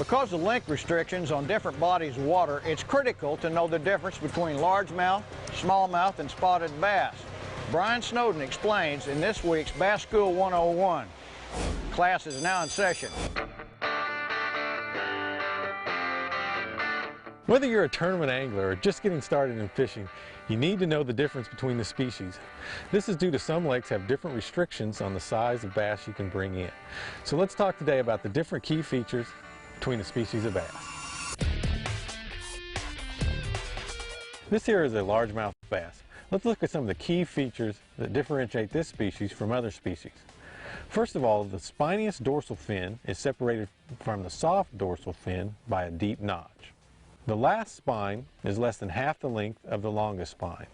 Because of length restrictions on different bodies of water, it's critical to know the difference between largemouth, smallmouth, and spotted bass. Brian Snowden explains in this week's Bass School 101. Class is now in session. Whether you're a tournament angler or just getting started in fishing, you need to know the difference between the species. This is due to some lakes have different restrictions on the size of bass you can bring in. So let's talk today about the different key features between the species of bass. This here is a largemouth bass. Let's look at some of the key features that differentiate this species from other species. First of all, the spiniest dorsal fin is separated from the soft dorsal fin by a deep notch. The last spine is less than half the length of the longest spine.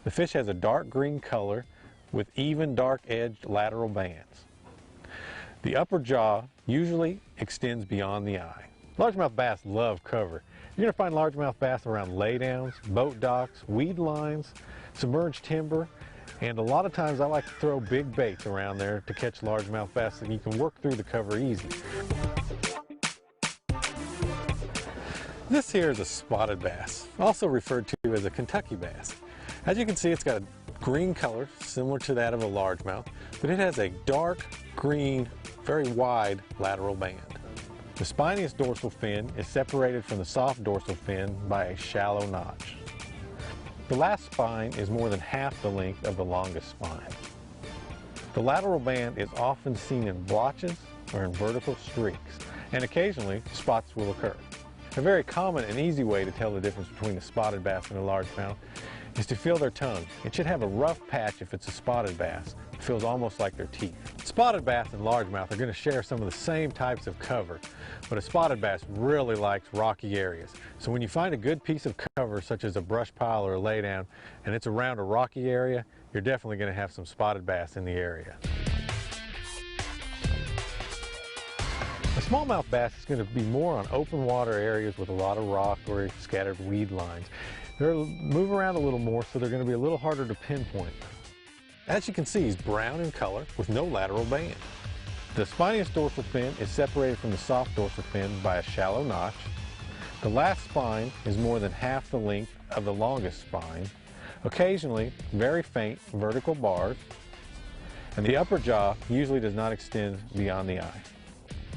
The fish has a dark green color with even dark-edged lateral bands. The upper jaw usually extends beyond the eye. Largemouth bass love cover. You're going to find largemouth bass around laydowns, boat docks, weed lines, submerged timber, and a lot of times I like to throw big baits around there to catch largemouth bass and you can work through the cover easy. This here is a spotted bass, also referred to as a Kentucky bass. As you can see, it's got a green color similar to that of a largemouth, but it has a dark green, very wide lateral band. The spiniest dorsal fin is separated from the soft dorsal fin by a shallow notch. The last spine is more than half the length of the longest spine. The lateral band is often seen in blotches or in vertical streaks, and occasionally spots will occur. A very common and easy way to tell the difference between a spotted bass and a largemouth is to feel their tongue. It should have a rough patch if it's a spotted bass. It feels almost like their teeth. Spotted bass and largemouth are going to share some of the same types of cover, but a spotted bass really likes rocky areas. So when you find a good piece of cover, such as a brush pile or a laydown, and it's around a rocky area, you're definitely going to have some spotted bass in the area. A smallmouth bass is going to be more on open water areas with a lot of rock or scattered weed lines. They'll move around a little more, so they're going to be a little harder to pinpoint. As you can see, he's brown in color with no lateral band. The spiniest dorsal fin is separated from the soft dorsal fin by a shallow notch. The last spine is more than half the length of the longest spine. Occasionally, very faint vertical bars. And the upper jaw usually does not extend beyond the eye.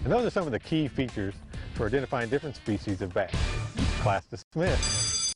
And those are some of the key features for identifying different species of bass. Class dismissed.